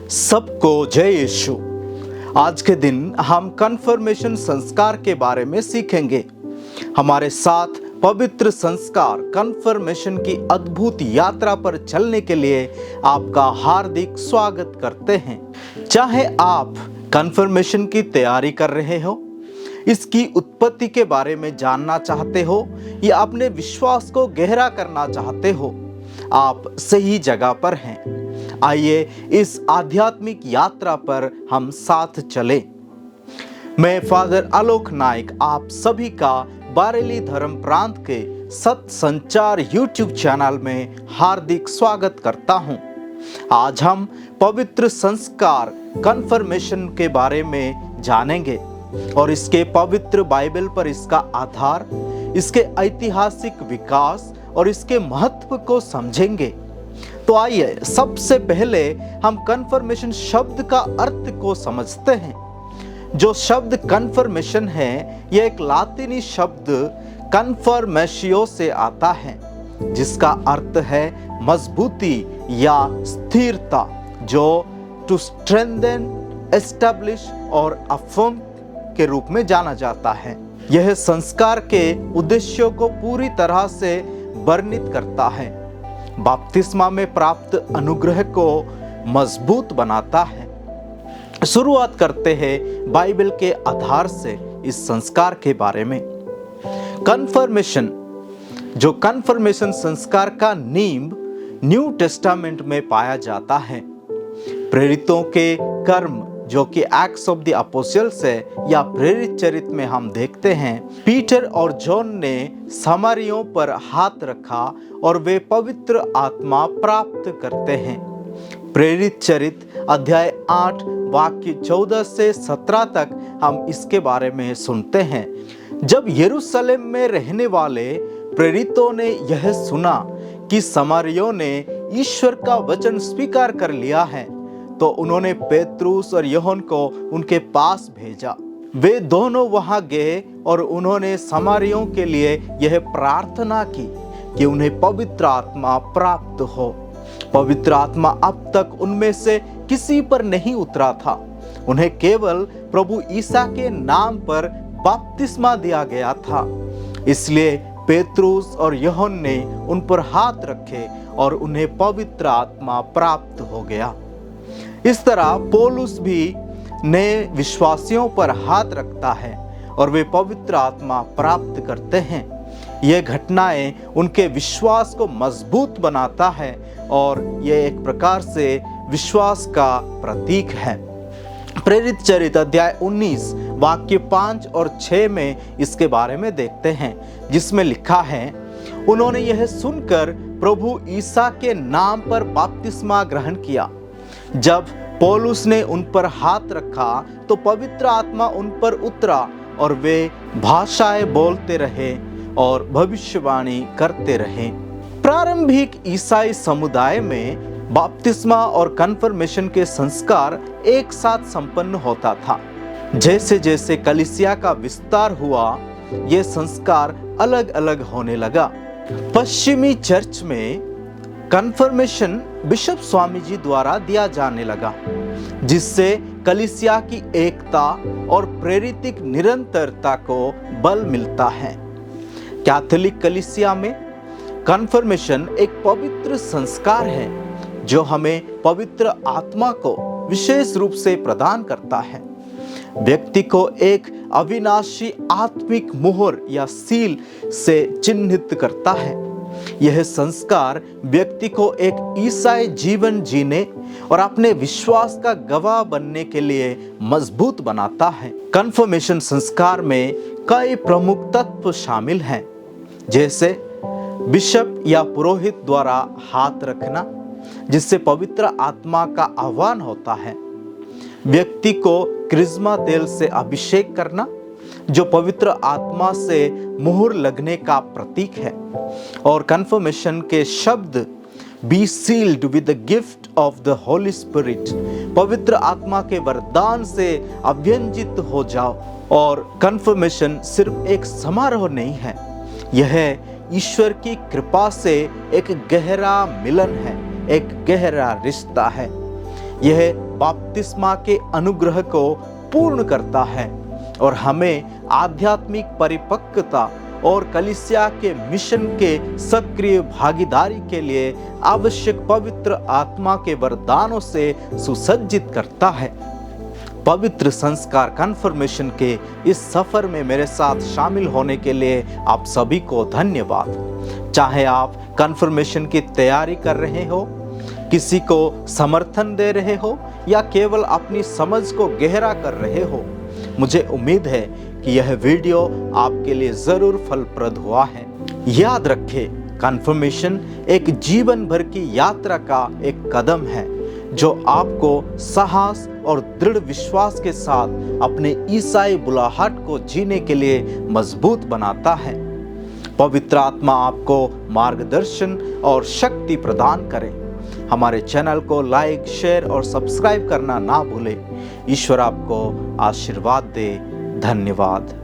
सबको जय यीशु। आज के दिन हम कन्फर्मेशन संस्कार के बारे में सीखेंगे। हमारे साथ पवित्र संस्कार कन्फर्मेशन की अद्भुत यात्रा पर चलने के लिए आपका हार्दिक स्वागत करते हैं। चाहे आप कन्फर्मेशन की तैयारी कर रहे हो, इसकी उत्पत्ति के बारे में जानना चाहते हो या अपने विश्वास को गहरा करना चाहते हो, आप सही जगह पर हैं। आइए इस आध्यात्मिक यात्रा पर हम साथ चलें। मैं फादर आलोक नाइक आप सभी का बारेली धर्म प्रांत के सत्य संचार यूट्यूब चैनल में हार्दिक स्वागत करता हूं। आज हम पवित्र संस्कार कन्फर्मेशन के बारे में जानेंगे और इसके पवित्र बाइबल पर इसका आधार, इसके ऐतिहासिक विकास और इसके महत्व को समझेंगे। तो आइए सबसे पहले हम कन्फर्मेशन शब्द का अर्थ को समझते हैं। जो शब्द कन्फर्मेशन है, यह एक लातिनी शब्द कन्फर्मेशियो से आता है, जिसका अर्थ है मजबूती या स्थिरता, जो टू स्ट्रेंथन, एस्टैब्लिश और अफर्म के रूप में जाना जाता है। यह संस्कार के उद्देश्यों को पूरी तरह से वर्णित करता है। बपतिस्मा में प्राप्त अनुग्रह को मजबूत बनाता है। शुरुआत करते हैं बाइबल के आधार से इस संस्कार के बारे में। कन्फर्मेशन, जो कन्फर्मेशन संस्कार का नींव न्यू टेस्टामेंट में पाया जाता है। प्रेरितों के कर्म, जो कि एक्ट्स ऑफ द अपोस्टल्स है या प्रेरित चरित्र में हम देखते हैं, पीटर और जॉन ने सामरियों पर हाथ रखा और वे पवित्र आत्मा प्राप्त करते हैं। प्रेरित चरित्र अध्याय 8 वाक्य 14 से 17 तक हम इसके बारे में सुनते हैं। जब यरूशलेम में रहने वाले प्रेरितों ने यह सुना कि सामरियों ने ईश्वर का वचन स्वीकार कर लिया है, तो उन्होंने पेत्रुस और यूहन्ना को उनके पास भेजा। वे दोनों वहां गए और उन्होंने सामरियों के लिए यह प्रार्थना की कि उन्हें पवित्र आत्मा प्राप्त हो। पवित्र आत्मा अब तक उनमें से किसी पर नहीं उतरा था। उन्हें केवल प्रभु ईसा के नाम पर बपतिस्मा दिया गया था। इसलिए पेत्रुस और यूहन्ना ने उन पर हाथ रखे और उन्हें पवित्र आत्मा प्राप्त हो गया। इस तरह पौलुस भी नए विश्वासियों पर हाथ रखता है और वे पवित्र आत्मा प्राप्त करते हैं। यह घटनाएं उनके विश्वास को मजबूत बनाता है और यह एक प्रकार से विश्वास का प्रतीक है। प्रेरित चरित्र अध्याय 19 वाक्य 5 और 6 में इसके बारे में देखते हैं, जिसमें लिखा है, उन्होंने यह सुनकर प्रभु ईसा के नाम पर बपतिस्मा ग्रहण किया। जब पौलुस ने उन पर हाथ रखा तो पवित्र आत्मा उन पर उतरा और वे भाषाएं बोलते रहे और भविष्यवाणी करते रहे। प्रारंभिक ईसाई समुदाय में बपतिस्मा और कन्फर्मेशन के संस्कार एक साथ संपन्न होता था। जैसे जैसे कलीसिया का विस्तार हुआ, ये संस्कार अलग अलग होने लगा। पश्चिमी चर्च में कन्फर्मेशन बिशप स्वामी जी द्वारा दिया जाने लगा, जिससे कलीसिया की एकता और प्रेरितिक निरंतरता को बल मिलता है। कैथोलिक कलीसिया में कन्फर्मेशन एक पवित्र संस्कार है जो हमें पवित्र आत्मा को विशेष रूप से प्रदान करता है। व्यक्ति को एक अविनाशी आत्मिक मोहर या सील से चिन्हित करता है। यह संस्कार व्यक्ति को एक ईसाई जीवन जीने और अपने विश्वास का गवाह बनने के लिए मजबूत बनाता है। कन्फर्मेशन संस्कार में कई प्रमुख तत्व शामिल हैं, जैसे बिशप या पुरोहित द्वारा हाथ रखना, जिससे पवित्र आत्मा का आह्वान होता है। व्यक्ति को क्रिस्मा तेल से अभिषेक करना, जो पवित्र आत्मा से मुहर लगने का प्रतीक है। और कन्फर्मेशन के शब्द be sealed with the gift of the Holy Spirit, पवित्र आत्मा के वरदान से अभ्यंजित हो जाओ। और कन्फर्मेशन सिर्फ एक समारोह नहीं है, यह ईश्वर की कृपा से एक गहरा मिलन है, एक गहरा रिश्ता है। यह बपतिस्मा के अनुग्रह को पूर्ण करता है और हमें आध्यात्मिक परिपक्वता और कलीसिया के मिशन के सक्रिय भागीदारी के लिए आवश्यक पवित्र आत्मा के वरदानों से सुसज्जित करता है। पवित्र संस्कार कन्फर्मेशन के इस सफर में मेरे साथ शामिल होने के लिए आप सभी को धन्यवाद। चाहे आप कन्फर्मेशन की तैयारी कर रहे हो, किसी को समर्थन दे रहे हो या केवल अपनी समझ को गहरा कर रहे हो, मुझे उम्मीद है कि यह वीडियो आपके लिए जरूर फलप्रद हुआ है। याद रखें, कन्फर्मेशन एक जीवन भर की यात्रा का एक कदम है जो आपको साहस और दृढ़ विश्वास के साथ अपने ईसाई बुलाहट को जीने के लिए मजबूत बनाता है। पवित्र आत्मा आपको मार्गदर्शन और शक्ति प्रदान करे। हमारे चैनल को लाइक, शेयर और सब्सक्राइब करना ना भूलें। ईश्वर आपको आशीर्वाद दे। धन्यवाद।